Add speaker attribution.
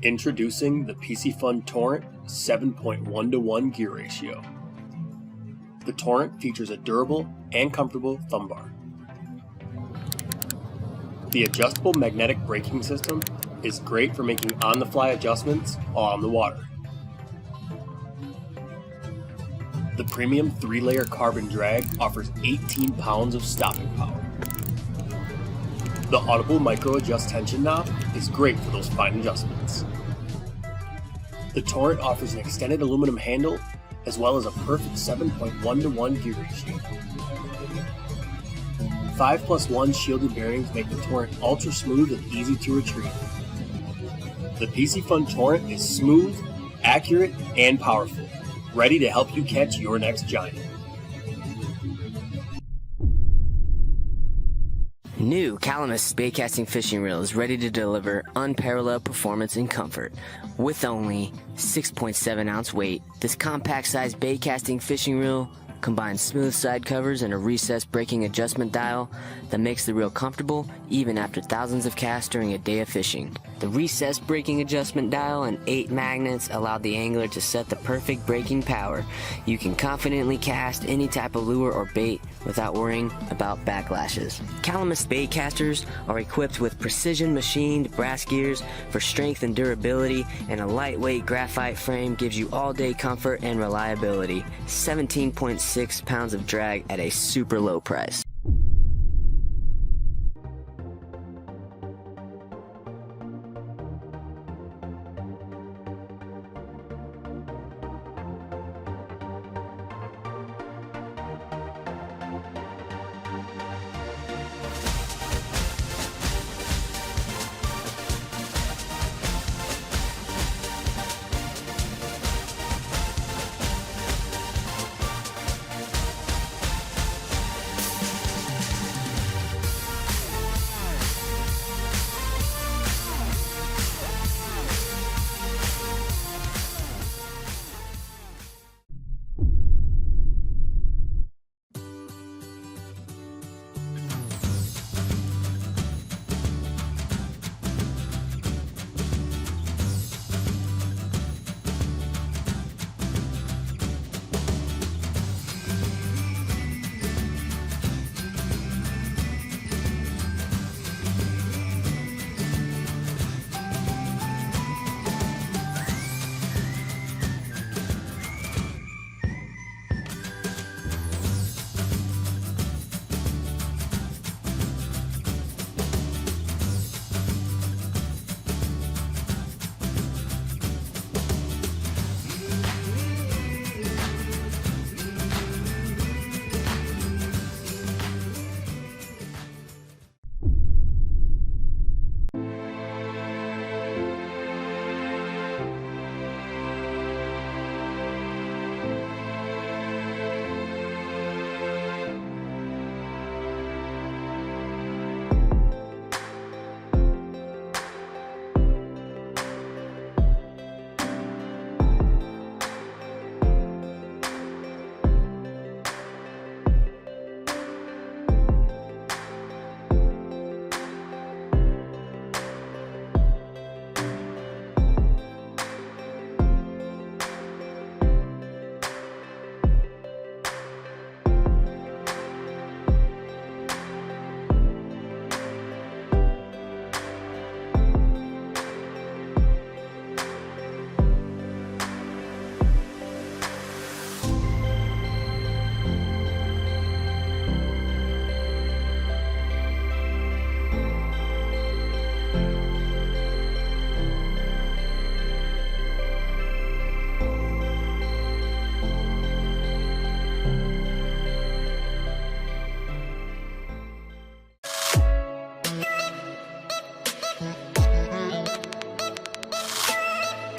Speaker 1: Introducing the Piscifun Torrent 7.1:1 gear ratio. The Torrent features a durable and comfortable thumb bar. The adjustable magnetic braking system is great for making on-the-fly adjustments while on the water. The premium 3-layer carbon drag offers 18 pounds of stopping power. The audible micro-adjust tension knob is great for those fine adjustments. The Torrent offers an extended aluminum handle as well as a perfect 7.1:1 gear ratio. 5+1 shielded bearings make the Torrent ultra smooth and easy to retrieve. The Piscifun Torrent is smooth, accurate, and powerful, ready to help you catch your next giant.
Speaker 2: New Calamus Baitcasting fishing reel is ready to deliver unparalleled performance and comfort. With only 6.7 ounce weight, this compact sized baitcasting fishing reel combines smooth side covers and a recessed braking adjustment dial that makes the reel comfortable even after thousands of casts during a day of fishing. The recessed braking adjustment dial and 8 magnets allow the angler to set the perfect braking power. You can confidently cast any type of lure or bait without worrying about backlashes. Calamus baitcasters are equipped with precision machined brass gears for strength and durability, and a lightweight graphite frame gives you all-day comfort and reliability. 17.6 pounds of drag at a super low price.